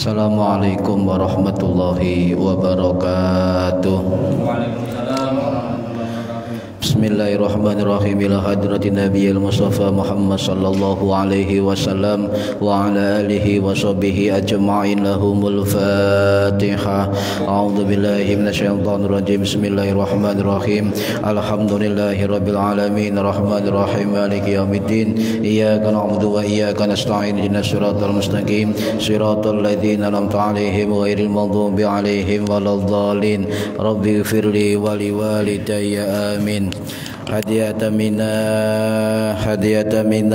Assalamualaikum warahmatullahi wabarakatuh. Bismillahirrahmanirrahim. Ila hadratin nabiyil mustafa Muhammad sallallahu alaihi wasallam wa ala alihi wa sahbihi ajma'in. Lahumul Fatihah. A'udzu billahi minasyaitonir rajim. Bismillahirrahmanirrahim. Alhamdulillahirabbil alamin arrahmanir rahim maliki yaumiddin. Iyyaka na'budu wa iyyaka nasta'in. Ihdinas siratal mustaqim siratal ladzina an'amta 'alaihim ghairil maghdubi 'alaihim waladdallin. Rabbighfirli wa liwalidayya amin. Hadiyatan minna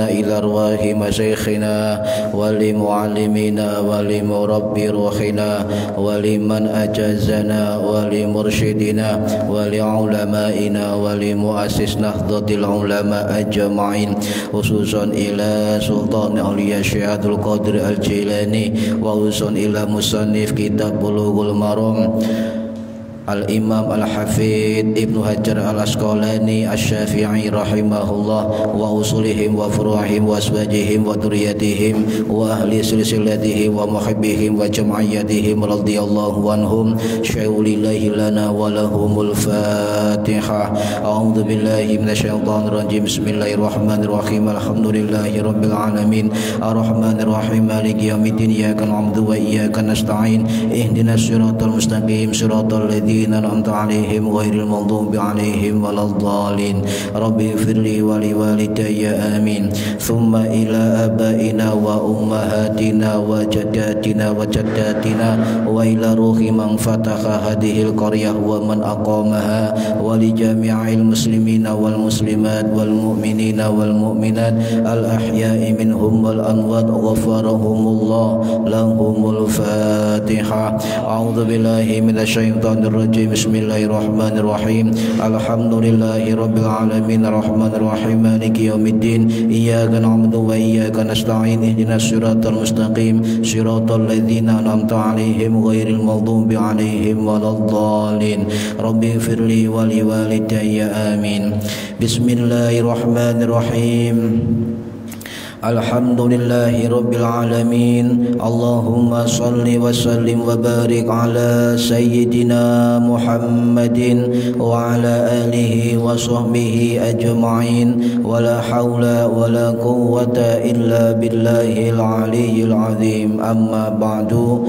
ila arwahi masyayikhina wa li muallimina wa li murabbi ruhina wa liman ajazana wa li mursyidina wa li ulamaina wa li muassis nahdlatil ulama ajma'in, khususan ila sultan auliya Syekh Abdul Qadir Al-Jilani wa khususan ila musannif kitab Bulughul Maram Al-Imam Al-Hafidh Ibnu Hajar Al-Asqalani Asy-Syafi'i rahimahullah wa usulihim wa furu'ihim wa asbajihim wa duriyatihim wa ahli silsilatihim wa muhibbihim wa jam'iyyatihim radhiyallahu anhum. Syaulillahi lana wa lahumul Fatihah. A'udzu billahi minasyaitonir rajim. Bismillahirrahmanirrahim. Alhamdulillahi rabbil alamin arrahmanir rahim maliki yaumiddin. Iyyaka na'budu wa iyyaka nasta'in. Ihdinas siratal mustaqim siratal ladzina an'amta 'alaihim ghairil maghdubi 'alaihim waladdallin. Rabbighfirli wa liwalidayya amin. Thumma ila abaina wa ummahatina wa jaddatina wa jaddatina wa ila ruhi man fataha hadhil qaryah wa man aqamaha wa li jami'il muslimina wal muslimat wal mu'minina wal mu'minat al ahya'i minhum wal amwat ghafarahumullah. Lahumul Fatihah. A'udzu billahi minasyaitonir rajim. Bismillahirrahmanirrahim. Alhamdulillahi rabbil alamin arrahmanir rahim maliki yaumiddin. Iyyaka na'budu wa iyyaka nasta'in. Ihdinas siratal mustaqim siratal ladzina an'amta 'alaihim ghairil maghdubi 'alaihim waladdallin. Rabbighfirli wa liwalidayya amin. Bismillahirrahmanirrahim. Alhamdulillahi rabbil alamin. Allahumma salli wa sallim wa barik ala sayyidina Muhammadin wa ala alihi wa sahbihi ajma'in. Wa la hawla wa la quwwata illa billahil aliyyil azim. Amma ba'du.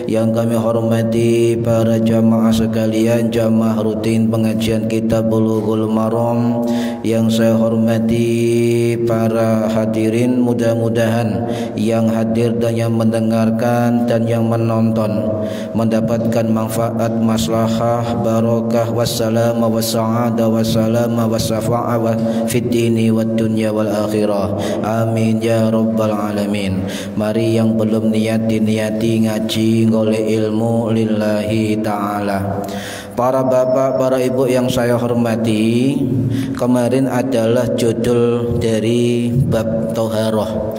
Yang kami hormati para jamaah sekalian, jamaah rutin pengajian kitab Bulughul Maram. Yang saya hormati para hadirin, mudah-mudahan yang hadir dan yang mendengarkan dan yang menonton mendapatkan manfaat, maslahah, barokah, wassalamah, wassa'adah, wassalamah, wassafa'ah fid dini wad dunya wal akhirah. Amin ya rabbal alamin. Mari yang belum niat diniati ngaji golek ilmu lillahi ta'ala. Para bapak, para ibu yang saya hormati, kemarin adalah judul dari bab Thaharah.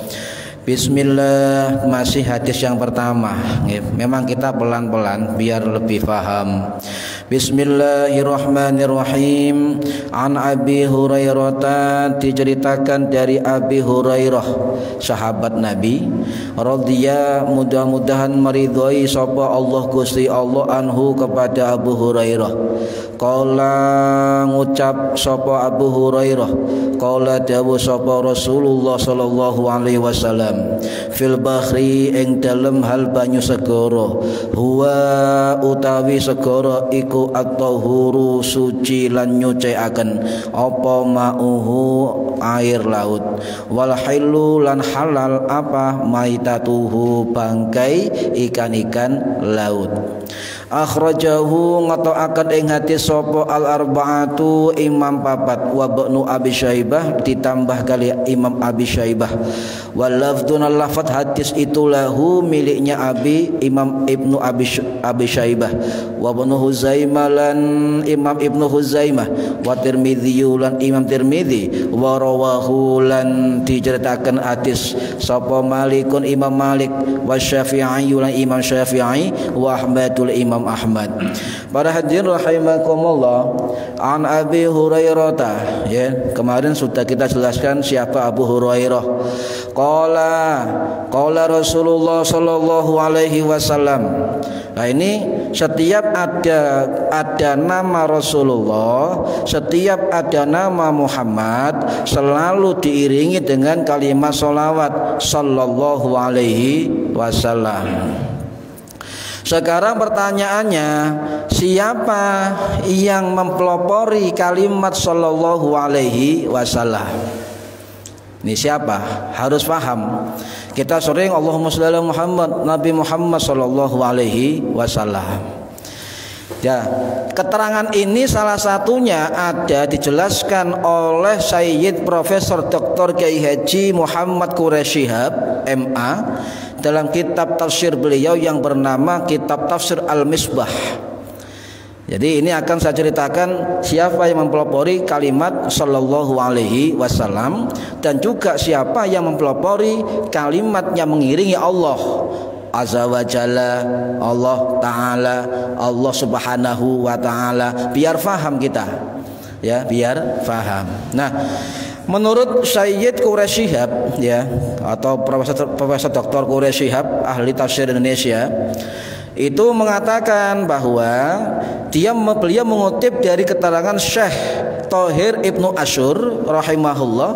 Bismillah, masih hadis yang pertama. Memang kita pelan-pelan biar lebih paham. Bismillahirrahmanirrahim. An Abi Hurairah, diceritakan dari Abi Hurairah, sahabat Nabi, radhiya, mudah-mudahan meridhoi sapa Allah Gusti Allah anhu kepada Abu Hurairah. Qala, ngucap sapa Abu Hurairah, qala dawuh sapa Rasulullah sallallahu alaihi wasallam, fil bahri ing dalem hal banyu segara, huwa utawi segara iku at-tahuru suci lan nyucikaken apa mauhu air laut, wal hilu lan halal apa maitatuhu bangkai ikan-ikan laut. Akhrajahu ngatoaken ing hadis sapa al arba'atu imam papat wa Ibnu Abi Syaibah ditambah kali Imam Abi Syaibah. Wal lafdzun lafadz hadis itu lahu miliknya Imam Ibnu Abi Syaibah wa Ibnu Huzaimah lan Imam Ibnu Huzaimah wa Tirmidzi lan Imam Tirmidzi wa rawahu lan diceritakan hadis sapa Malikun Imam Malik wa Syafi'i lan Imam Syafi'i wa Ahmadul Imam Ahmad. Para hadirin rahimakum rahimahumullah, an Abi Hurairah, ya, kemarin sudah kita jelaskan siapa Abu Hurairah. Qala Rasulullah sallallahu alaihi wasallam. Nah, ini setiap ada nama Rasulullah, setiap ada nama Muhammad, selalu diiringi dengan kalimat sholawat sallallahu alaihi wasallam. Sekarang pertanyaannya, siapa yang mempelopori kalimat sallallahu alaihi wasallam? Ini siapa? Harus paham. Kita sering Allahumma sholli ala Muhammad, Nabi Muhammad sallallahu alaihi wasallam. Ya, keterangan ini salah satunya ada dijelaskan oleh Sayyid Profesor Dr. Kiai Haji Muhammad Quraisy Shihab MA dalam kitab tafsir beliau yang bernama Kitab Tafsir Al-Misbah. Jadi ini akan saya ceritakan siapa yang mempelopori kalimat sallallahu alaihi wasallam dan juga siapa yang mempelopori kalimat yang mengiringi Allah azza wa jalla, Allah taala, Allah subhanahu wa taala, biar faham kita. Ya, biar faham. Nah, menurut Sayyid Quraisy Shihab, ya, atau Profesor Dr. Quraisy Shihab, ahli tafsir Indonesia, itu mengatakan bahwa beliau mengutip dari keterangan Syekh Thohir Ibnu Asyur rahimahullah,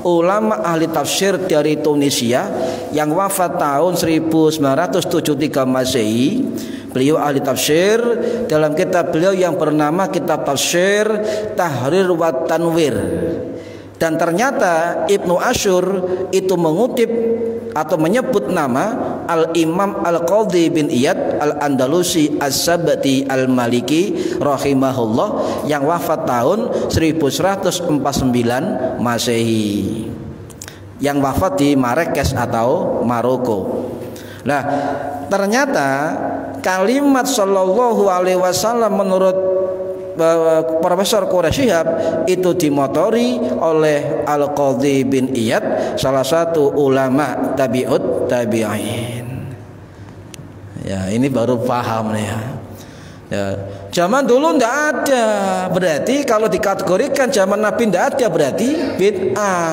ulama ahli tafsir dari Tunisia yang wafat tahun 1973 Masehi. Beliau ahli tafsir, dalam kitab beliau yang bernama Kitab Tafsir Tahrir wa Tanwir. Dan ternyata Ibnu Asyur itu mengutip atau menyebut nama Al-Imam Al-Qadhi bin Iyad Al-Andalusi As-Sabti Al-Maliki rahimahullah yang wafat tahun 1149 Masehi, yang wafat di Marrakesh atau Maroko. Nah, ternyata kalimat sallallahu alaihi wasallam menurut Profesor Quraisy Shihab itu dimotori oleh Al-Qadhi bin Iyad, salah satu ulama tabi'ut tabi'in. Ya, ini baru paham nih ya. Ya, zaman dulu tidak ada, berarti kalau dikategorikan zaman Nabi tidak ada, berarti bid'ah.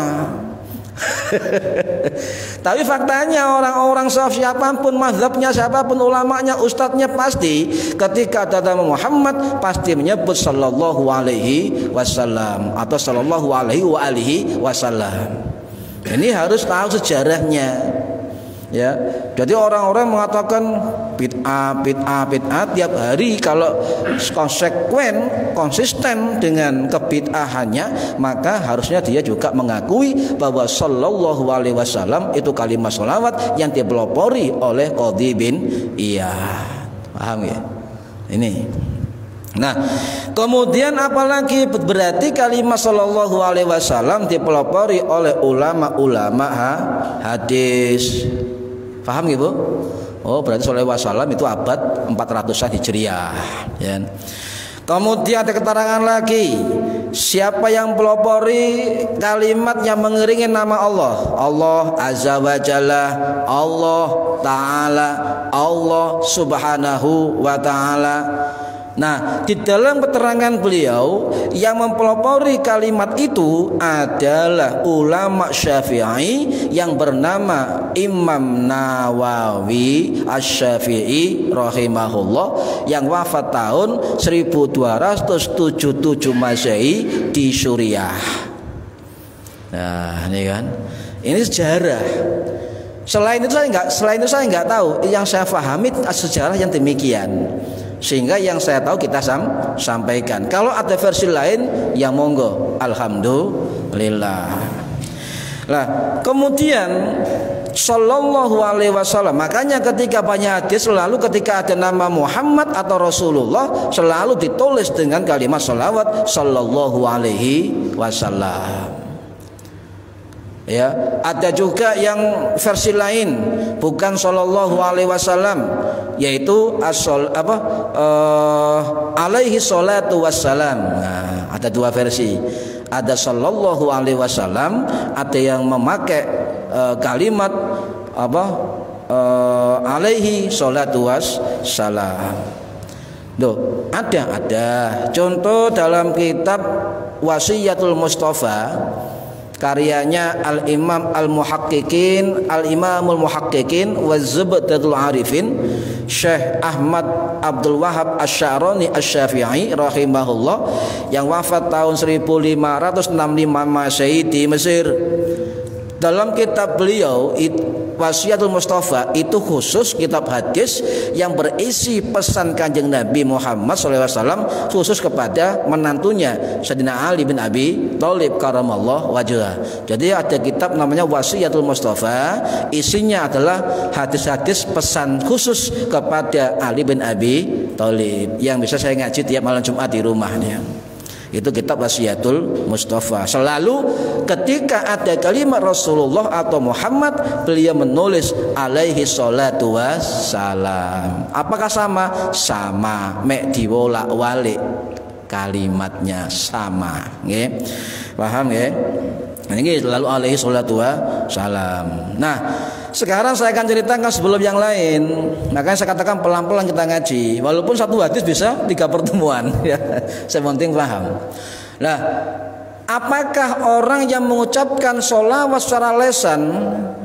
Tapi faktanya orang-orang salaf, siapapun mazhabnya, siapapun ulamanya, ustadznya, pasti ketika ada nama Muhammad pasti menyebut sallallahu alaihi wasallam atau sallallahu alaihi wasallam. Ini harus tahu sejarahnya. Ya, jadi orang-orang mengatakan bid'ah tiap hari, kalau konsisten dengan kebid'ahannya, maka harusnya dia juga mengakui bahwa sallallahu alaihi wasallam itu kalimat sholawat yang dipelopori oleh Qadhi bin Iyad. Paham ya? Ini. Nah, kemudian apalagi berarti kalimat sallallahu alaihi wasallam dipelopori oleh ulama-ulama hadis. Paham gitu? Oh, berarti sallallahu alaihi wasallam itu abad 400-an Hijriah, ya. Kemudian ada keterangan lagi, siapa yang pelopori kalimat yang mengiringi nama Allah, Allah azza wa jalla, Allah taala, Allah subhanahu wa taala. Nah, di dalam keterangan beliau yang mempelopori kalimat itu adalah ulama Syafi'i yang bernama Imam Nawawi Asy-Syafi'i rahimahullah yang wafat tahun 1277 Masehi di Suriah. Nah, ini kan, ini sejarah. Selain itu saya nggak tahu. Yang saya pahami sejarah yang demikian. Sehingga yang saya tahu kita sampaikan. Kalau ada versi lain, ya monggo, alhamdulillah. Nah, kemudian sallallahu alaihi wasallam, makanya ketika banyak hadis selalu ketika ada nama Muhammad atau Rasulullah selalu ditulis dengan kalimat sholawat sallallahu alaihi wasallam. Ya, ada juga yang versi lain bukan sallallahu alaihi wasallam, yaitu alaihi salatu wassalam. Nah, ada dua versi. Ada sallallahu alaihi wasallam, ada yang memakai kalimat alaihi salatu wassalam. Loh, ada. Contoh dalam kitab Wasiyatul Mustafa karyanya Al-Imam Al-Muhaqqiqin, Al-Imamul Muhaqqiqin wa Zubdatul Arifin, Syekh Ahmad Abdul Wahab Asy-Sya'rani Asy-Syafi'i rahimahullah yang wafat tahun 1565 Masehi di Mesir. Dalam kitab beliau Wasiyatul Mustafa itu khusus kitab hadis yang berisi pesan Kanjeng Nabi Muhammad SAW khusus kepada menantunya Sayyidina Ali bin Abi Thalib karamallahu wajhah. Jadi ada kitab namanya Wasiyatul Mustafa, isinya adalah hadis-hadis pesan khusus kepada Ali bin Abi Thalib yang bisa saya ngaji tiap malam Jumat di rumahnya. Itu kitab Wasiyatul Mustafa. Selalu ketika ada kalimat Rasulullah atau Muhammad, beliau menulis alaihi salatu wassalam. Apakah sama? Sama. Mek diwolak-walik kalimatnya sama. Nggih. Paham nggih? Ini selalu alaihi salatu wassalam. Nah, sekarang saya akan ceritakan sebelum yang lain. Makanya saya katakan pelan-pelan kita ngaji. Walaupun satu hadis bisa 3 pertemuan ya. Saya penting paham. Nah, apakah orang yang mengucapkan sholawat secara lesan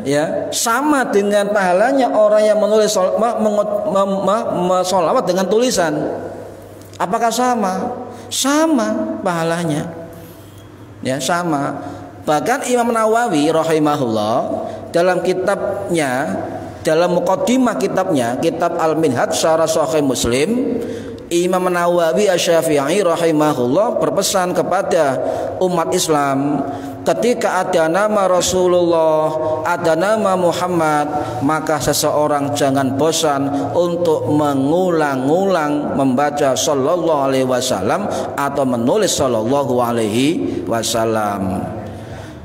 ya sama dengan pahalanya orang yang menulis sholawat dengan tulisan? Apakah sama? Sama pahalanya. Ya, sama. Bahkan Imam Nawawi rahimahullah dalam kitabnya, dalam muqaddimah kitabnya, kitab Al-Minhaj Syarah Sahih Muslim, Imam Nawawi Asy-Syafi'i rahimahullah berpesan kepada umat Islam, ketika ada nama Rasulullah, ada nama Muhammad, maka seseorang jangan bosan untuk mengulang-ulang membaca sallallahu alaihi wasallam atau menulis sallallahu alaihi wasallam.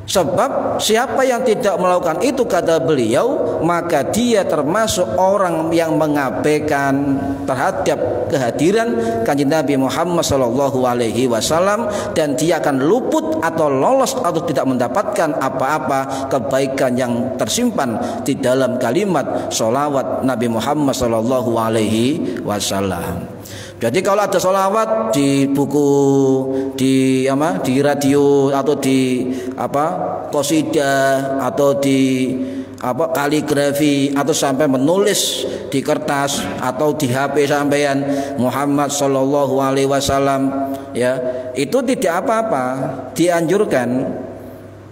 Sebab siapa yang tidak melakukan itu, kata beliau, maka dia termasuk orang yang mengabaikan terhadap kehadiran Kanjeng Nabi Muhammad sallallahu alaihi wasallam, dan dia akan luput atau lolos atau tidak mendapatkan apa-apa kebaikan yang tersimpan di dalam kalimat sholawat Nabi Muhammad sallallahu alaihi wasallam. Jadi kalau ada sholawat di buku, di radio atau di qasidah atau di kaligrafi atau sampai menulis di kertas atau di HP sampean Muhammad sallallahu alaihi wasallam ya, itu tidak apa-apa, dianjurkan.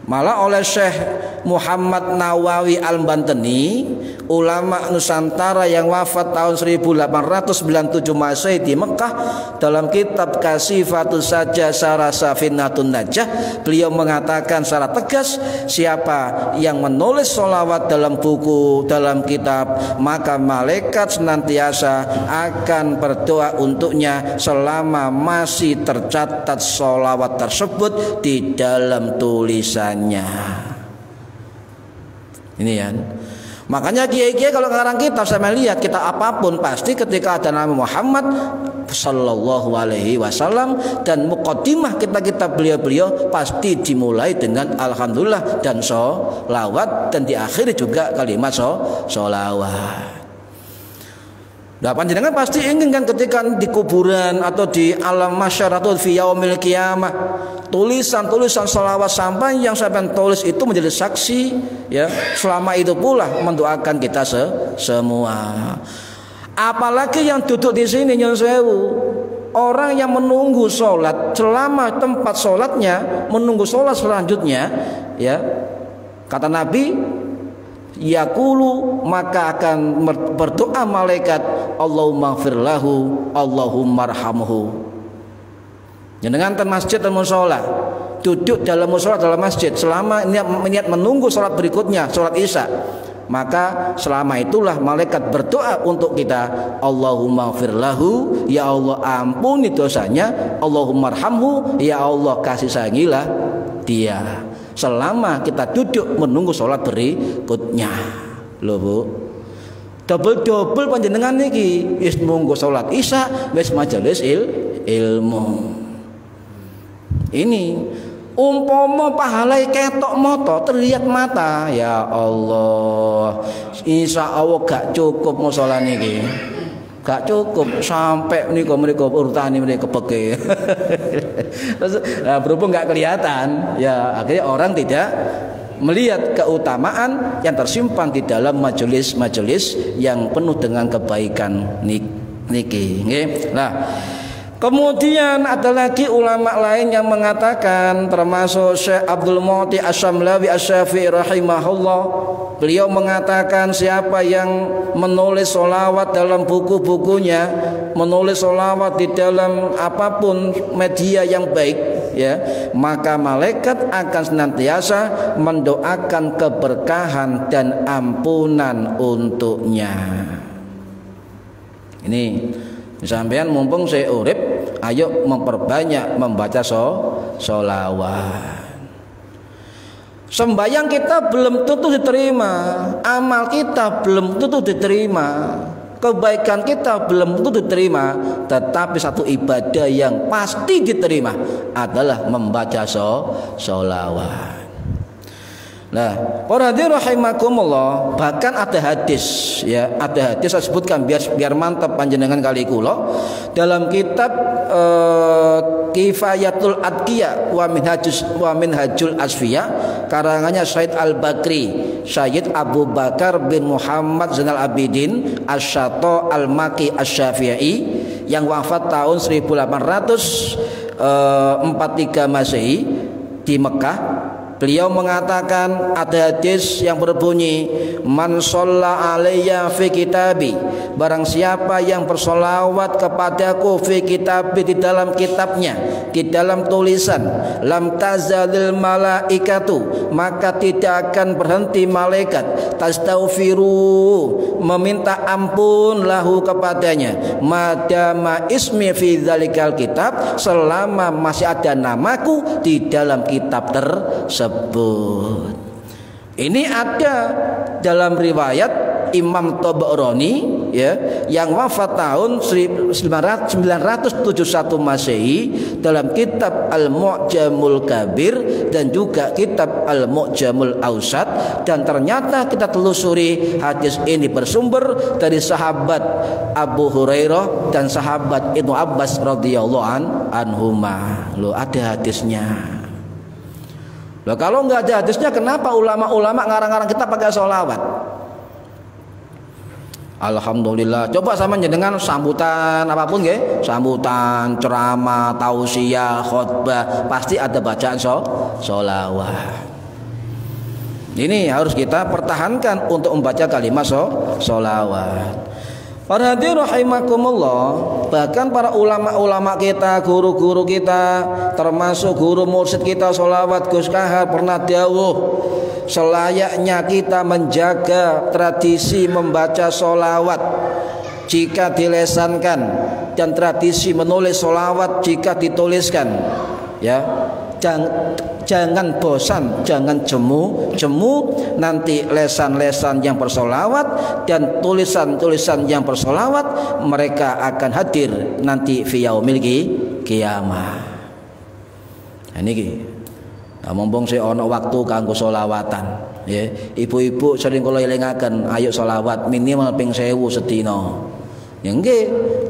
Malah oleh Syekh Muhammad Nawawi Al-Bantani, ulama Nusantara yang wafat tahun 1897 Masehi di Mekah, dalam kitab Kasifatus Sajjah Syarah Safinatun Najah, beliau mengatakan secara tegas, siapa yang menulis sholawat dalam buku, dalam kitab, maka malaikat senantiasa akan berdoa untuknya selama masih tercatat sholawat tersebut di dalam tulisan. Ini ya. Makanya kiai-kiai kalau ngarang kitab, saya melihat kitab apapun pasti ketika ada nama Muhammad sallallahu alaihi wasallam dan muqaddimah kitab-kitab beliau pasti dimulai dengan alhamdulillah dan sholawat, dan diakhiri juga kalimat sholawat. Nah, panjenengan pasti ingin kan ketika di kuburan atau di alam mahsyar atau fi yaumil qiyamah, tulisan-tulisan sholawat sampai yang sampai tulis itu menjadi saksi ya, selama itu pula mendoakan kita semua. Apalagi yang duduk di sini nyun sewu, orang yang menunggu sholat selama tempat sholatnya, menunggu sholat selanjutnya ya, kata Nabi, yaqulu, maka akan berdoa malaikat, Allahumma firlahu, Allahumma arhamhu. Dengan masjid dan musola, duduk dalam musola dalam masjid selama niat menunggu sholat berikutnya, sholat isya, maka selama itulah malaikat berdoa untuk kita, Allahumma firlahu, ya Allah ampuni dosanya, Allahumma arhamhu, ya Allah kasih sayangilah dia, selama kita duduk menunggu sholat berikutnya. Loh Bu, double panjenengan niki wis nunggu sholat isya, wis majelis ilmu. Ini umpama pahala ketok moto terlihat mata, ya Allah, insya Allah gak cukup musola niki. Gak cukup sampai mereka urutane mereka peke. Nah, berhubung gak kelihatan, ya akhirnya orang tidak melihat keutamaan yang tersimpan di dalam majelis-majelis yang penuh dengan kebaikan niki. Nah, kemudian ada lagi ulama lain yang mengatakan, termasuk Syekh Abdul Mu'ti Asy-Syamlawi Asy-Syafi'i rahimahullah. Beliau mengatakan siapa yang menulis sholawat dalam buku-bukunya, menulis sholawat di dalam apapun media yang baik, ya, maka malaikat akan senantiasa mendoakan keberkahan dan ampunan untuknya. Ini sampean mumpung saya urip, ayo memperbanyak membaca sholawat. Sembayang kita belum tentu diterima, amal kita belum tentu diterima, kebaikan kita belum tentu diterima, tetapi satu ibadah yang pasti diterima adalah membaca sholawat. Nah, para hadirin rahimakumullah, bahkan ada hadis, ya, ada hadis saya sebutkan biar mantap panjenengan kali kula dalam kitab Kifayatul Adqiya wa Minhajul Asfiya karangannya Said Al-Bakri, Sayyid Abu Bakar bin Muhammad Zainal Abidin Asy-Syatta Al-Maki Asy-Syafi'i yang wafat tahun 1843 Masehi di Mekah. Beliau mengatakan ada hadis yang berbunyi, man shalla alayya fi kitabi, barang siapa yang bersolawat kepadaku fi kitabi, di dalam kitabnya, di dalam tulisan, lam tazalil malaikatu, maka tidak akan berhenti malaikat, tastaghfiru, meminta ampun lahu kepadanya, madama ismi fi dzalikal kitab, selama masih ada namaku di dalam kitab tersebut. Ini ada dalam riwayat Imam Tabarani, ya, yang wafat tahun 971 Masehi dalam kitab Al-Mu'jamul Kabir dan juga kitab Al-Mu'jamul Awsat. Dan ternyata kita telusuri hadis ini bersumber dari sahabat Abu Hurairah dan sahabat Ibnu Abbas radhiyallahu anhuma. Loh, ada hadisnya. Loh, kalau nggak ada hadisnya, kenapa ulama-ulama ngarang-ngarang kita pakai sholawat? Alhamdulillah. Coba sama jenengan sambutan apapun, nggih, sambutan, ceramah, tausiah, khutbah, pasti ada bacaan sholawat. Ini harus kita pertahankan untuk membaca kalimat sholawat. Para hadirin rahimakumullah, bahkan para ulama-ulama kita, guru-guru kita, termasuk guru mursyid kita sholawat Gus Kahar pernah dawuh, selayaknya kita menjaga tradisi membaca sholawat jika dilesankan dan tradisi menulis sholawat jika dituliskan, ya. Jangan bosan, jangan jemu nanti lesan-lesan yang bersolawat dan tulisan-tulisan yang bersolawat mereka akan hadir nanti fi yaumil qiyamah. Nah niki, mumpung saya ono waktu kanggo solawatan, ya. Ibu-ibu sering kula elingaken, ayo solawat minimal ping 1000 sedina. Ya nggih,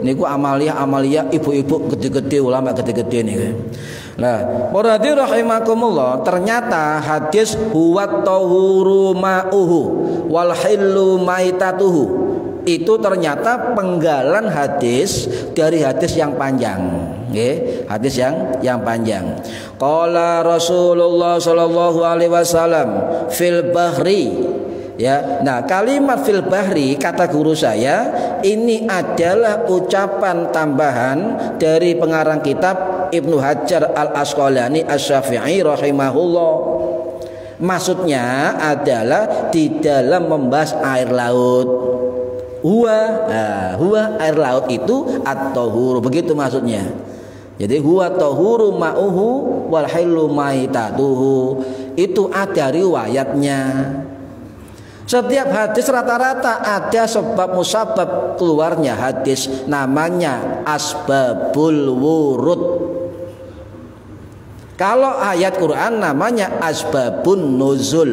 niku amalia ibu-ibu gede-gede, ulama gede-gede niki. Nah, para hadirin rahimakumullah, ternyata hadis huwa tahuru ma'uhu wal hillu maitatuhu itu ternyata penggalan hadis dari hadis yang panjang, nggih, hadis yang panjang. Qala Rasulullah sallallahu alaihi wasallam fil bahri, ya. Nah, kalimat fil bahri kata guru saya ini adalah ucapan tambahan dari pengarang kitab Ibnu Hajar Al-Asqalani Asy-Syafi'i rahimahullah. Maksudnya adalah di dalam membahas air laut. Huwa air laut itu at-tahuru, begitu maksudnya. Jadi huwa tahuru ma'uhu wal hillu maitatuhu. Itu ada riwayatnya. Setiap hadis rata-rata ada sebab musabab keluarnya hadis, namanya asbabul wurud. Kalau ayat Quran namanya asbabun nuzul.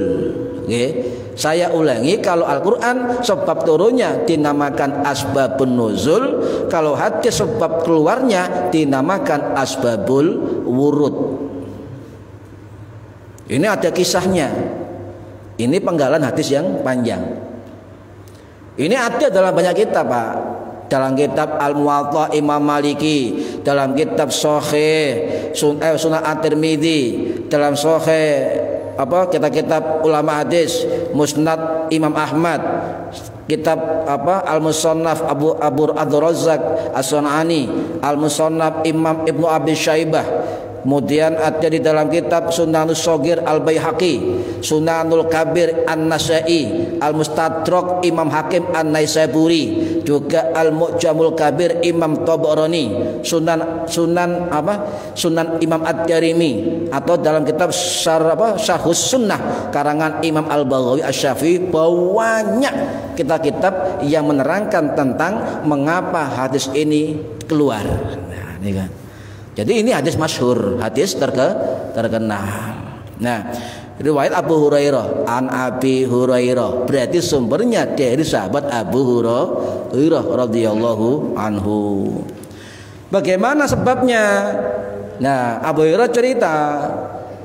Saya ulangi, kalau Al-Quran sebab turunnya dinamakan asbabun nuzul, kalau hadis sebab keluarnya dinamakan asbabul wurud. Ini ada kisahnya. Ini penggalan hadis yang panjang. Ini ada dalam banyak kitab, Pak. Dalam kitab Al-Muwatta Imam Maliki, dalam kitab Sahih Sunan At-Tirmidzi, dalam Sahih kitab ulama hadis, Musnad Imam Ahmad, kitab Al-Musannaf Abu Abdurrazzaq As-Sun'ani, Al-Musannaf Imam Ibnu Abi Syaibah. Kemudian ada di dalam kitab Sunanus Shogir Al-Baihaqi, Sunanul Kabir An-Nasai, Al-Mustadrak Imam Hakim An-Naisaburi, juga Al-Mu'jamul Kabir Imam Tabarani, Sunan Imam Ad-Darimi, atau dalam kitab Syarhus Sunnah karangan Imam Al-Baghawi Asy-Syafi'i. Banyak kitab-kitab yang menerangkan tentang mengapa hadis ini keluar. Nah, ini kan. Jadi ini hadis masyhur, hadis terkenal. Nah, riwayat Abu Hurairah, an Abi Hurairah, berarti sumbernya dari sahabat Abu Hurairah radhiyallahu anhu. Bagaimana sebabnya? Nah, Abu Hurairah cerita,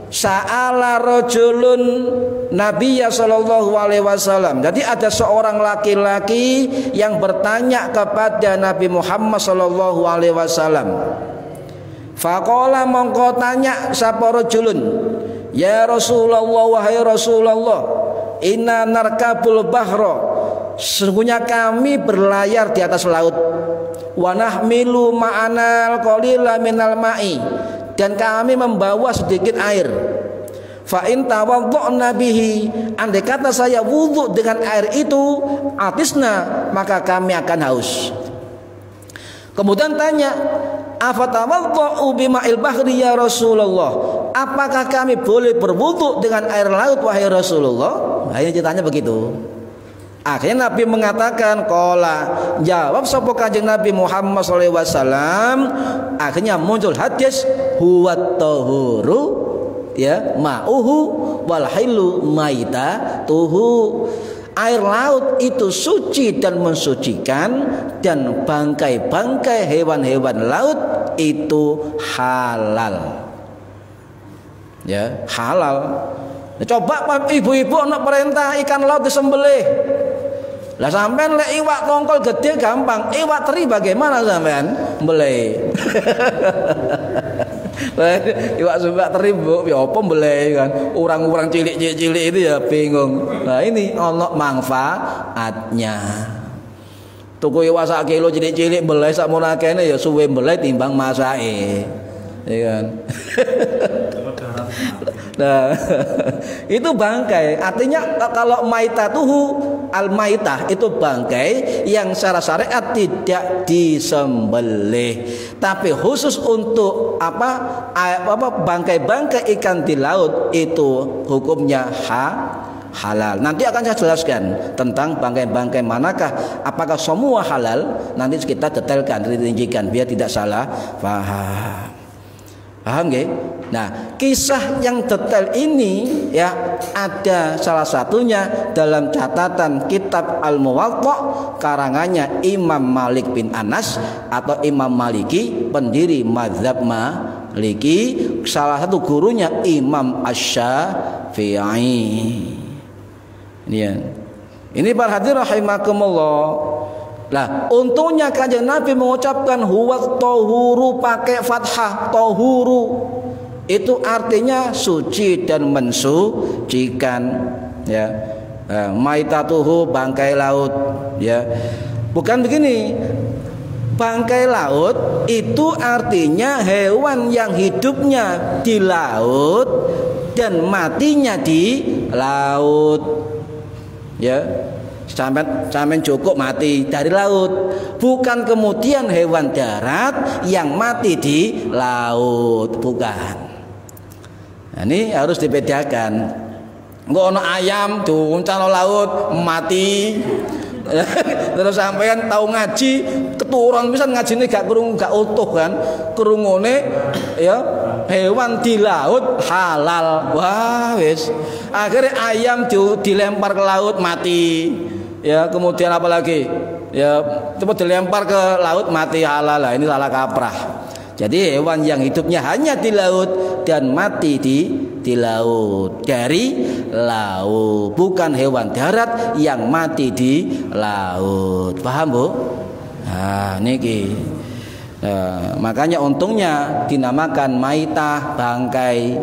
sa'ala rajulun Nabiya sallallahu alaihi wasallam. Jadi ada seorang laki-laki yang bertanya kepada Nabi Muhammad sallallahu alaihi wasallam. Faqala mongko tanya sapa rajulun, ya Rasulullah, wahai Rasulullah, inna narkabul bahra, sesungguhnya kami berlayar di atas laut, wa nahmilu ma'anal qalila minal ma'i, dan kami membawa sedikit air. Fa in tawaddo'na bihi, andai kata saya wudu dengan air itu, atisna, maka kami akan haus. Kemudian tanya, afatawaddo'u bima'il bahri ya Rasulullah, apakah kami boleh berwudu dengan air laut wahai Rasulullah? Nah, ini ceritanya begitu. Akhirnya Nabi mengatakan, qala, jawab sapa Kanjeng Nabi Muhammad sallallahu alaihi wasallam. Akhirnya muncul hadis huwa tahuru ya ma'uhu wal hilu maitatuhu. Air laut itu suci dan mensucikan, dan bangkai-bangkai hewan-hewan laut itu halal. Ya, halal. Nah, coba ibu-ibu anak perintah ikan laut disembelih. Lah sampean lek iwak tongkol gede gampang, iwak teri bagaimana sampean mbelih? Iwak sumbak teri mbok ya apa mbelih kan. Urang-urang cilik-cilik itu ya bingung. Nah ini ono manfaatnya. Tuku iwak sak kilo cilik-cilik mbelih sakmono akehne ya suwe mbelih timbang masake. Ya kan. Nah, itu bangkai. Artinya kalau maitatuhu, al-maitah itu bangkai yang secara syariat tidak disembelih. Tapi khusus untuk bangkai-bangkai ikan di laut itu hukumnya halal. Nanti akan saya jelaskan tentang bangkai-bangkai manakah, apakah semua halal. Nanti kita detailkan, rincikan biar tidak salah paham. Paham nggih? Nah, kisah yang detail ini ya ada salah satunya dalam catatan kitab Al-Muwatta karangannya Imam Malik bin Anas atau Imam Maliki, pendiri mazhab Maliki, salah satu gurunya Imam Asy-Syafi'i. Ini para hadirin rahimakumullah. Lah, untungnya Kanjeng Nabi mengucapkan huwa tahuru pakai fathah, tahuru. Itu artinya suci dan mensucikan ya. Maitatuhu bangkai laut ya. Bukan begini. Bangkai laut itu artinya hewan yang hidupnya di laut dan matinya di laut. Ya. Sampai cukup mati dari laut, bukan kemudian hewan darat yang mati di laut, bukan. Nah, ini harus dibedakan. Enggak ono ayam diuncal laut mati, Terus sampean tahu ngaji, keturun pisan ngajine gak utuh kan. Krungune ya hewan di laut halal. Wah, wis. Akhirnya ayam dilempar ke laut mati. Ya, kemudian apa lagi? Ya, coba dilempar ke laut mati halal. Lah, ini salah kaprah. Jadi hewan yang hidupnya hanya di laut dan mati di laut, dari laut, bukan hewan darat yang mati di laut. Paham, Bu? Nah, niki. Nah, makanya untungnya dinamakan maitah, bangkai.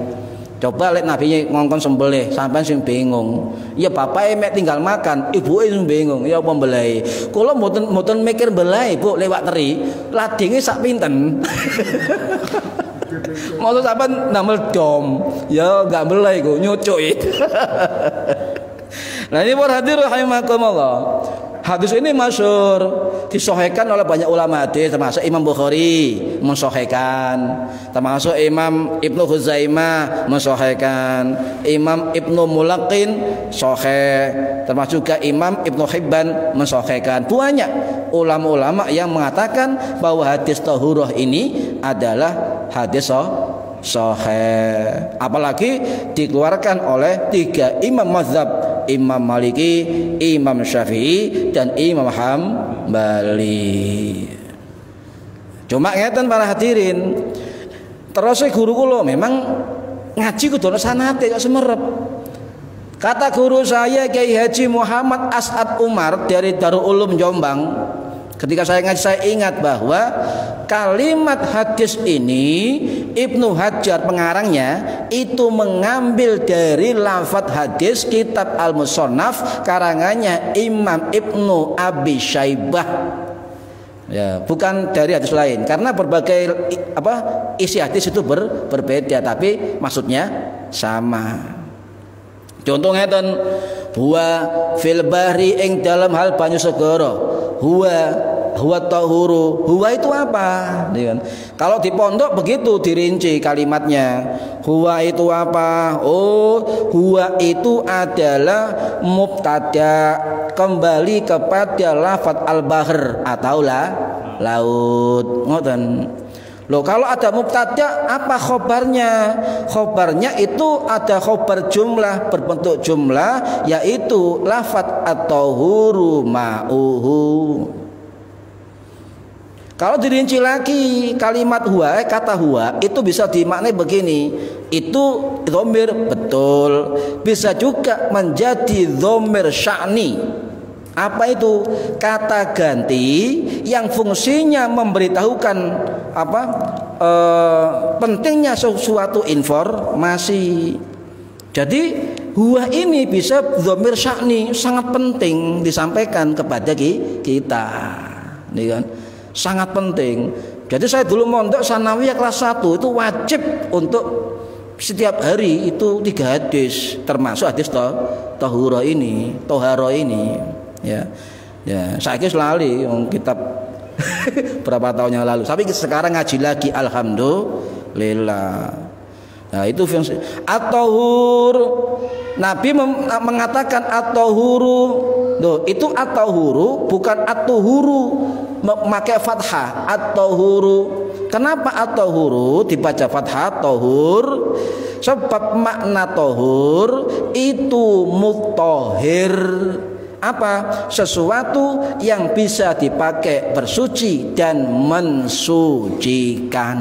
Coba lihat Nabi ngongkon sembelih, sampai sing bingung. Ya bapak mek tinggal makan, ibu sing bingung. Ya apa mbelai? Kula mboten mikir mbelai, Bu, lewat teri. Ladinge sak pinten. Mau sampean namel dom. Ya enggak mbelai ku, nyucuki. Nah, ini para hadirin rahimakumullah. Hadis ini masyhur, disahihkan oleh banyak ulama hadis, termasuk Imam Bukhari mensahihkan, termasuk Imam Ibnu Khuzaimah mensahihkan, Imam Ibnu Mulaqqin sahih, termasuk juga Imam Ibnu Hibban mensahihkan. Banyak ulama-ulama yang mengatakan bahwa hadis tahurah ini adalah hadis sahih. Apalagi dikeluarkan oleh 3 imam mazhab, Imam Maliki, Imam Syafi'i, dan Imam Hambali. Cuma ngeten para hadirin, terus guru kula memang ngaji kudu ana sanate kok semerep. Kata guru saya Kiai Haji Muhammad As'ad Umar dari Darul Ulum Jombang, ketika saya ngaji saya ingat bahwa kalimat hadis ini Ibnu Hajar pengarangnya itu mengambil dari lafadz hadis kitab Al-Musannaf karangannya Imam Ibnu Abi Syaibah. Ya, bukan dari hadis lain karena berbagai isi hadis itu berbeda tapi maksudnya sama. Contohnya ngeten, huwa fil bahri ing dalam hal banyu segara. Huwa tahuru. Huwa itu apa? Kalau di pondok begitu dirinci kalimatnya. Huwa itu apa? Oh, huwa itu adalah mubtada, kembali kepada lafadz al-bahr atau laut. Ngoten. Loh, kalau ada mubtada apa khobarnya? Khobarnya itu ada khobar jumlah berbentuk jumlah, yaitu lafadz at-tahuru ma'uhu. Kalau dirinci lagi kalimat huwa, kata huwa itu bisa dimaknai begini. Itu dhamir betul, bisa juga menjadi dhamir sya'ni. Apa itu? Kata ganti yang fungsinya memberitahukan pentingnya sesuatu informasi. Jadi huwa ini bisa dhamir sya'ni, sangat penting disampaikan kepada kita. Nih kan? Sangat penting. Jadi saya dulu mondok sanawiyah kelas 1 itu wajib untuk setiap hari itu 3 hadis, termasuk hadis tahura ini, toharo ini. Ya, saya lali kitab berapa tahun yang lalu. Tapi sekarang ngaji lagi, alhamdulillah. Nah, itu at-tahur. Nabi mengatakan at-tahuru. Loh, itu at-tahuru bukan at-tuhuru memakai fathah. At-tahuru. Kenapa at-tahuru dibaca fathah tahur? Sebab makna tahur itu mutahhir. Apa? Sesuatu yang bisa dipakai bersuci dan mensucikan.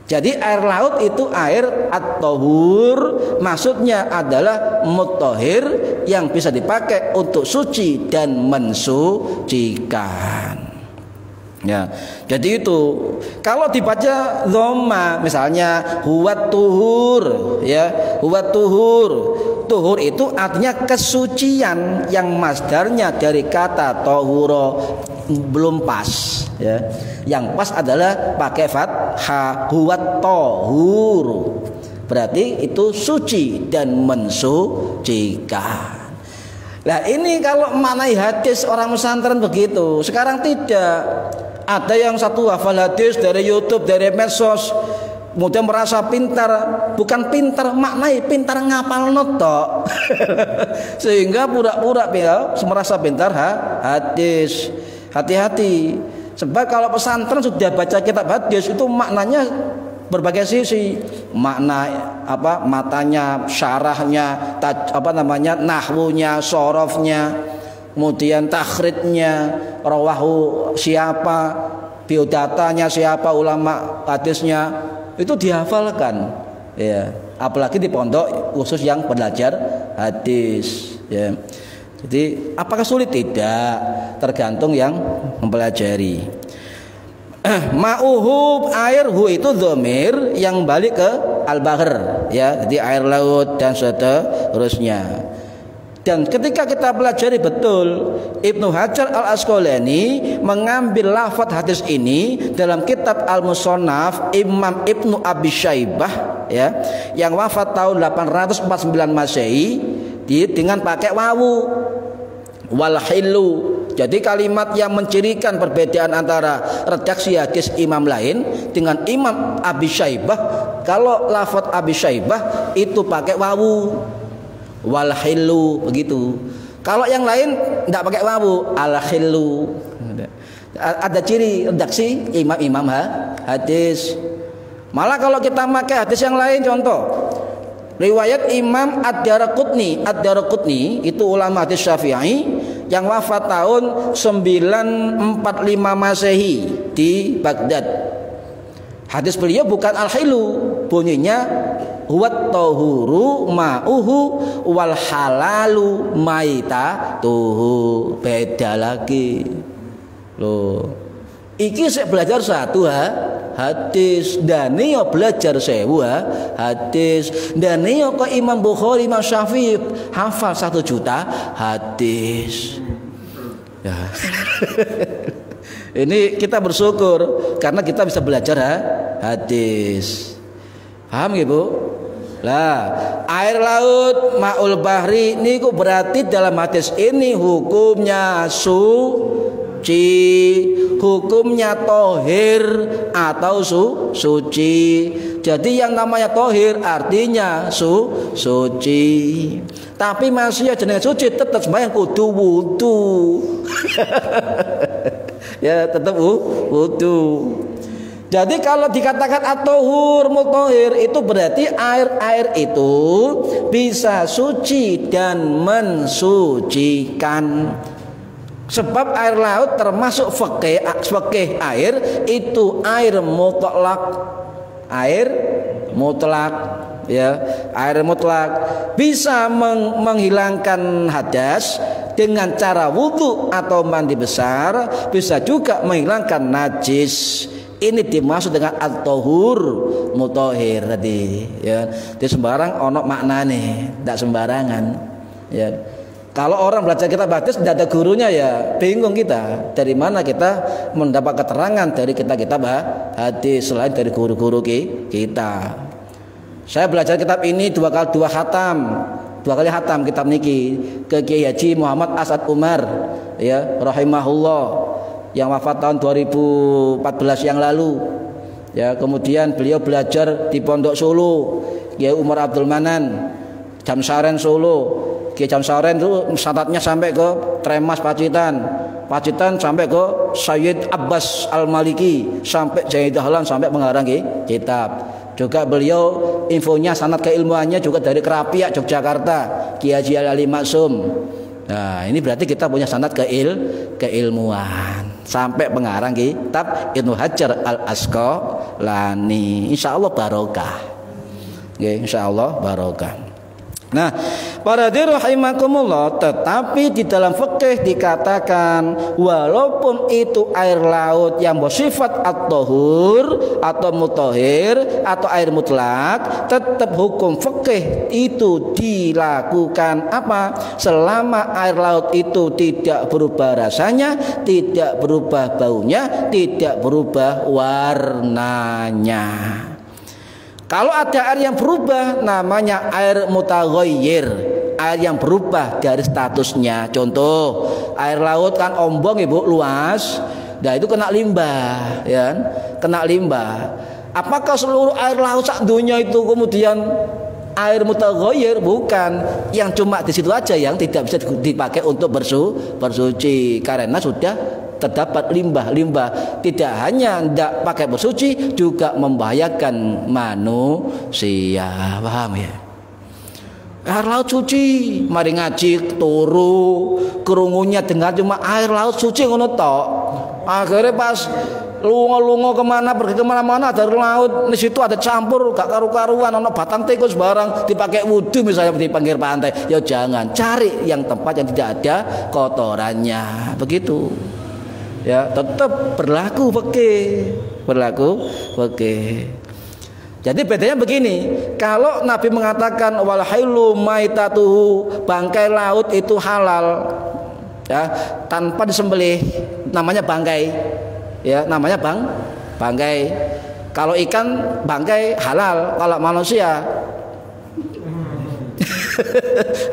Jadi air laut itu air at-tahur, maksudnya adalah mutahhir yang bisa dipakai untuk suci dan mensucikan. Ya, jadi itu kalau dibaca dhamma misalnya huwat tuhur, ya huwat tuhur. Tuhur itu artinya kesucian yang masdarnya dari kata tahura, belum pas, ya. Yang pas adalah pakai fathah, huwat tahur. Berarti itu suci dan mensucikan. Nah, ini kalau maknai hadis orang pesantren begitu. Sekarang tidak. Ada yang satu hafal hadis dari YouTube, dari medsos. kemudian merasa pintar, bukan pintar maknai, pintar ngapal notok. Sehingga pura-pura merasa pintar hadis. Hati-hati, sebab kalau pesantren sudah baca kitab hadis itu maknanya berbagai sisi, makna matanya, syarahnya, nahwunya, sorofnya, kemudian takhridnya, rawahu siapa, biodatanya siapa, ulama hadisnya, itu dihafalkan, ya. Apalagi di pondok khusus yang belajar hadis, ya. Jadi apakah sulit? Tidak, tergantung yang mempelajari. Ma'uhu, air, hu itu dhamir yang balik ke al-bahr, ya. Jadi air laut dan seterusnya. Dan ketika kita pelajari betul, Ibnu Hajar Al-Asqalani mengambil lafaz hadis ini dalam kitab Al-Musannaf Imam Ibnu Abi Syaibah, ya, yang wafat tahun 849 Masehi, dengan pakai wawu wal hilu. Jadi kalimat yang mencirikan perbedaan antara redaksi hadis imam lain dengan Imam Abi Syaibah, kalau lafaz Abi Syaibah itu pakai wawu wal hilu, begitu. Kalau yang lain tidak pakai wawu, al hilu. Ada ciri redaksi imam-imam hadis. Malah kalau kita pakai hadis yang lain, contoh riwayat Imam Ad-Daraqutni itu ulama hadis Syafi'i yang wafat tahun 945 Masehi di Baghdad. Hadis beliau bukan al-hilu, bunyinya huwat tahuru ma'uhu wal halalu maitatuhu. Beda lagi. Loh, iki saya belajar satu hadis, dan yo belajar sewu hadis, dan yo kok Imam Bukhari, Imam Syafi'i hafal 1 juta hadis. Ya. Ini kita bersyukur karena kita bisa belajar hadis. Paham ya, Bu? Lah, air laut ma'ul bahri niku berarti dalam hadis ini hukumnya suci, hukumnya tohir atau suci. Jadi yang namanya tohir artinya suci. Tapi masih jenenge suci tetap sembahyang kudu wudu. Ya, tetap wudu. Jadi kalau dikatakan at-tahur mutahhir itu berarti air itu bisa suci dan mensucikan. Sebab air laut termasuk fikih air itu air mutlak. Air mutlak, ya, air mutlak bisa menghilangkan hadas dengan cara wudu atau mandi besar, bisa juga menghilangkan najis. Ini dimaksud dengan at-tahur mutahhir tadi, ya. Di sembarang ono maknane, tidak sembarangan, ya. Kalau orang belajar kitab hadis tidak ada gurunya, ya bingung kita. Dari mana kita mendapat keterangan dari kitab hadis selain dari guru-guru kita. Saya belajar kitab ini dua kali hatam kitab niki ke Kiai Haji Muhammad Asad Umar, ya, rahimahullah, yang wafat tahun 2014 yang lalu. Ya, kemudian beliau belajar di Pondok Solo, Kiai Umar Abdul Manan, Jamsaren Solo. Kiai Jamsaren itu sanadnya sampai ke Tremas Pacitan sampai ke Sayyid Abbas Al-Maliki, sampai Jai Dahlan, sampai mengarang kitab. Juga beliau infonya sanad keilmuannya juga dari Kerapiak Yogyakarta, Kiai Haji Ali Maksum. Nah, ini berarti kita punya sanad keilmuan sampai pengarang kitab Ibnu Hajar Al-Asqalani. Insyaallah barokah. Nggih, insyaallah barokah. Nah, para rahimakumullah, tetapi di dalam fikih dikatakan walaupun itu air laut yang bersifat at-tahur atau mutahhir atau air mutlak, tetap hukum fikih itu dilakukan apa? Selama air laut itu tidak berubah rasanya, tidak berubah baunya, tidak berubah warnanya. Kalau ada air yang berubah namanya air mutaghayyir, air yang berubah dari statusnya. Contoh, air laut kan ombong, Ibu, luas. Nah, itu kena limbah, ya. Kena limbah. Apakah seluruh air laut sak dunia itu kemudian air mutaghayyir? Bukan. Yang cuma di situ aja yang tidak bisa dipakai untuk bersuci karena sudah terdapat limbah-limbah. Tidak hanya tidak pakai bersuci, juga membahayakan manusia. Paham ya? Air laut suci, mari ngaji turu kerungunya dengar cuma air laut suci ngono tok. Akhirnya pas lunga-lunga kemana, pergi kemana-mana ada laut, di situ ada campur gak karu-karuan, ono batang tikus barang dipakai wudhu misalnya di pinggir pantai. Ya jangan, cari yang tempat yang tidak ada kotorannya. Begitu. Ya, tetap berlaku fikih. Jadi bedanya begini, kalau Nabi mengatakan wal hailu maitatuhu, bangkai laut itu halal, ya, tanpa disembelih, namanya bangkai, ya, namanya bangkai. Kalau ikan bangkai halal, kalau manusia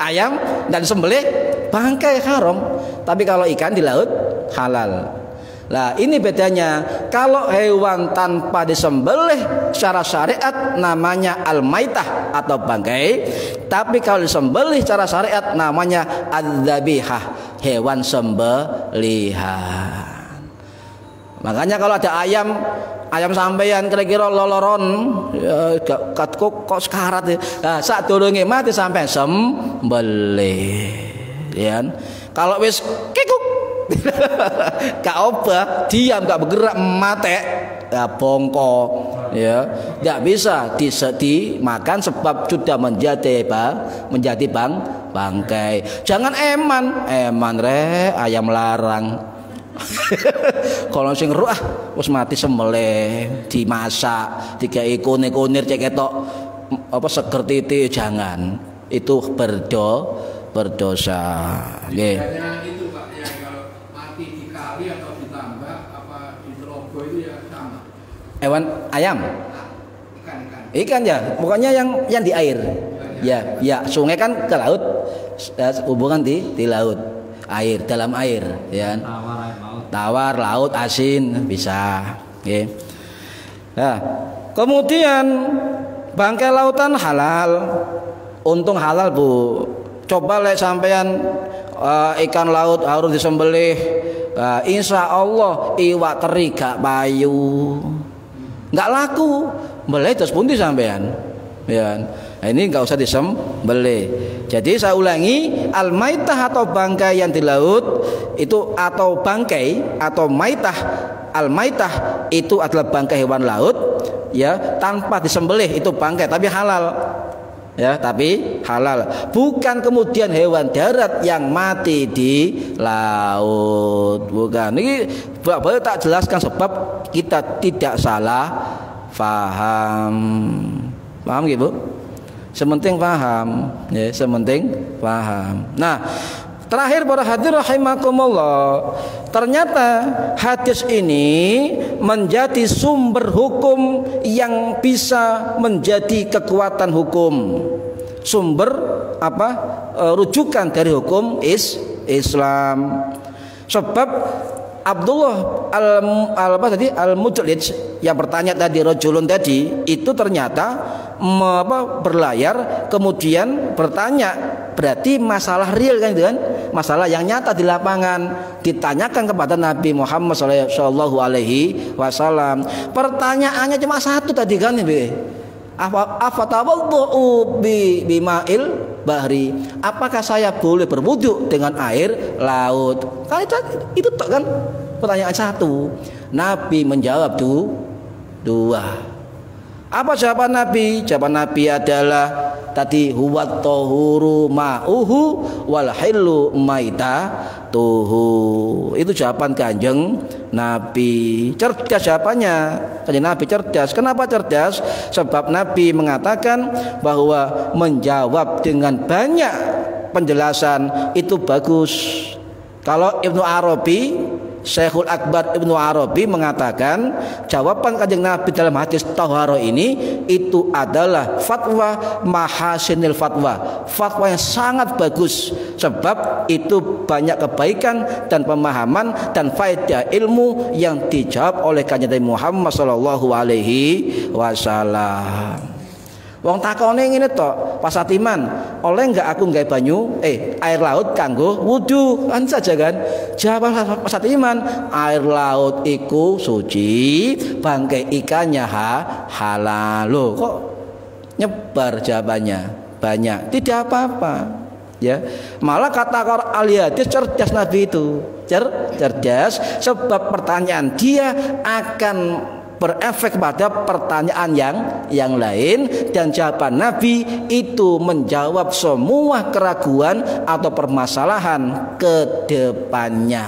ayam dan sembelih bangkai haram, tapi kalau ikan di laut halal. Nah ini bedanya. Kalau hewan tanpa disembelih secara syariat namanya al-maitah atau bangkai, tapi kalau disembelih secara syariat namanya adzabihah, hewan sembelihan. Makanya kalau ada ayam sampeyan kira-kira loloron ya, kok sekarat ya. Nah, sak durunge mati sampean sembelih. Ya. Kalau wis kikuk gak obah, diam, gak bergerak, mate, ya bongkok, ya, gak bisa dimakan sebab sudah menjadi bangkai. Jangan eman ayam larang. Kalau sing ruh wis mati sembelih, dimasak, dikai kunir-kunir cek ketok apa seger titi, jangan. Itu berdosa. Nggih. Hewan ayam, ikan ya, pokoknya yang di air, ya sungai kan ke laut, hubungan di laut, air, dalam air, ya, tawar laut asin bisa, ya. Nah, kemudian bangkai lautan halal, untung halal bu. Coba lihat sampean ikan laut harus disembelih, insya Allah iwak teri gak payu. Nggak laku, boleh terus pundi sampean, ya. Nah, ini nggak usah disembelih. Jadi saya ulangi, al-maitah atau bangkai yang di laut itu, atau bangkai atau maitah, al-maitah itu adalah bangkai hewan laut, ya, tanpa disembelih itu bangkai tapi halal, ya, tapi halal. Bukan kemudian hewan darat yang mati di laut, bukan. Ini boleh tak jelaskan sebab kita tidak salah paham gitu. Sementing paham, ya, sementing paham. Nah, terakhir para hadirin rahimakumullah, ternyata hadis ini menjadi sumber hukum yang bisa menjadi kekuatan hukum. Sumber apa? Rujukan dari hukum Islam. Sebab Abdullah al-Mudlij yang bertanya tadi, rajulun tadi itu ternyata berlayar kemudian bertanya, berarti masalah real kan, itu kan, masalah yang nyata di lapangan, ditanyakan kepada Nabi Muhammad sallallahu alaihi wasallam. Pertanyaannya cuma satu tadi kan, afatawaddu bima'il bahri, apakah saya boleh berwudu dengan air laut? Kan itu kan pertanyaan satu. Nabi menjawab dua. Apa jawaban Nabi? Jawaban Nabi adalah tadi, huwat tahuru ma'uhu wal hillu maitatuhu. Itu jawaban Kanjeng Nabi. Cerdas jawabannya. Kanjeng Nabi cerdas. Kenapa cerdas? Sebab Nabi mengatakan bahwa menjawab dengan banyak penjelasan itu bagus. Kalau Ibnu Arabi Syekhul Akbar Ibnu Arabi mengatakan jawaban Kanjeng Nabi dalam hadis Taharah ini itu adalah fatwa mahasinil fatwa, fatwa yang sangat bagus, sebab itu banyak kebaikan dan pemahaman dan faedah ilmu yang dijawab oleh Kanjeng Nabi Muhammad sallallahu alaihi wasallam. Wong takone ngene tok, Pak Satiman, oleh enggak aku nggawe banyu air laut kanggo wudu? Kan saja kan. Jawab Pak Satiman, air laut iku suci, bangkai ikannya halal. Loh, kok nyebar jawabannya banyak? Tidak apa-apa. Ya, malah kata ahli hadis cerdas Nabi itu. Cerdas sebab pertanyaan dia akan berefek pada pertanyaan yang lain, dan jawaban Nabi itu menjawab semua keraguan atau permasalahan ke depannya.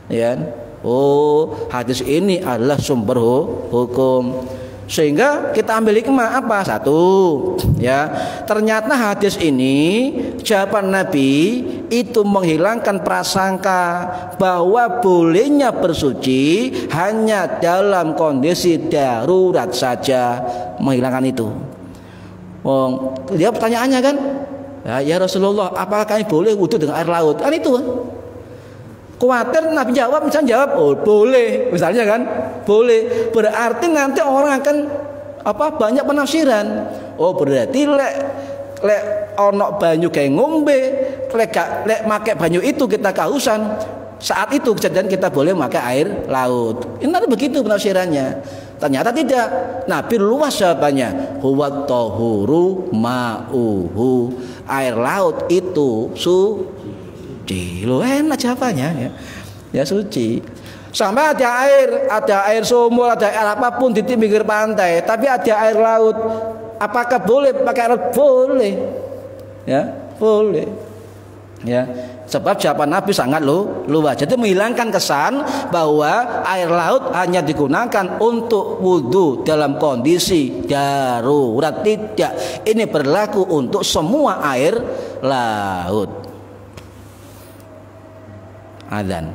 Ya. Oh, hadis ini adalah sumber hukum. Sehingga kita ambil hikmah apa? Satu, ya, ternyata hadis ini jawaban Nabi itu menghilangkan prasangka bahwa bolehnya bersuci hanya dalam kondisi darurat saja, menghilangkan itu. Dia pertanyaannya kan, ya Rasulullah, apakah kami boleh wudu dengan air laut? Kan itu. Khawatir Nabi jawab, misalnya jawab, oh boleh, misalnya kan, boleh. Berarti nanti orang akan banyak penafsiran. Oh berarti lek ono banyu kayak ngombe, lek make banyu itu kita kehausan, saat itu kejadian kita boleh pakai air laut. Ini nanti begitu penafsirannya. Ternyata tidak. Nabi luas jawabannya. Huwa tahuru ma'uhu. Air laut itu suci. Loh, enak jawabannya, ya suci. Sampai ada air sumur, ada air apapun di pinggir pantai, tapi ada air laut, apakah boleh pakai air laut? Boleh, ya boleh, ya. Sebab jawaban Nabi sangat luas. Jadi menghilangkan kesan bahwa air laut hanya digunakan untuk wudhu dalam kondisi darurat. Tidak, ini berlaku untuk semua air laut. Adzan.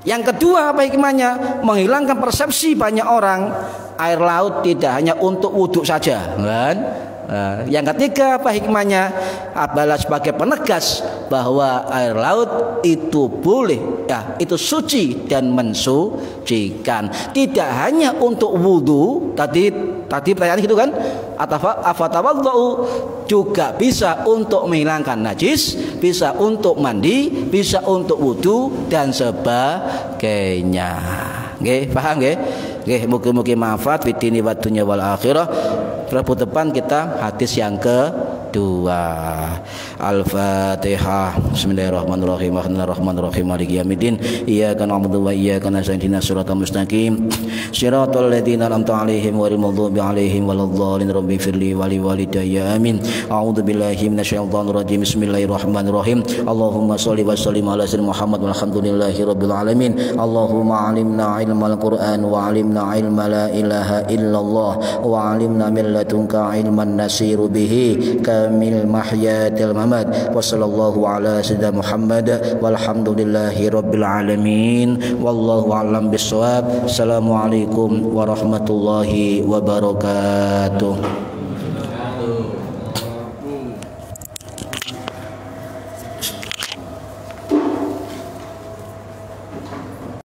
Yang kedua apa hikmahnya? Menghilangkan persepsi banyak orang air laut tidak hanya untuk wudhu saja, kan? Yang ketiga apa hikmahnya? Adalah sebagai penegas bahwa air laut itu boleh, ya, itu suci dan mensucikan. Tidak hanya untuk wudhu, tadi pertanyaan gitu kan? Afatawadhu, juga bisa untuk menghilangkan najis, bisa untuk mandi, bisa untuk wudhu dan sebagainya. Nggih, paham nggih? Nggih, mugi-mugi manfaat fitini wa dunya wal akhirah. Rabu depan kita hadis yang kedua. Al-Fatihah. Bismillahirrahmanirrahim. Bismillahirrahmanirrahim. Maliki yaumiddin. Iyyaka na'budu wa iyyaka nasta'in. Ihdinas siratal mustaqim. Shiratal ladzina an'amta 'alaihim ghairil maghdubi 'alaihim waladdallin. Rabbighfirli wa li walidayya. Amin. A'udzu billahi minasyaitonir rajim. Bismillahirrahmanirrahim. Allahumma shalli wa sallim ala sayyidina Muhammad walhamdulillahi rabbil alamin. Allahumma 'allimna 'ilmal Qur'an wa 'allimna 'ilma la ilaha illallah wa 'allimna min ladunka 'ilman nasiru bihi kamil mahyatil mamat. Wa sallallahu ala sayyidina Muhammad walhamdulillahi rabbil alamin. Wallahu a'lam bissawab. Assalamualaikum warahmatullahi wabarakatuh.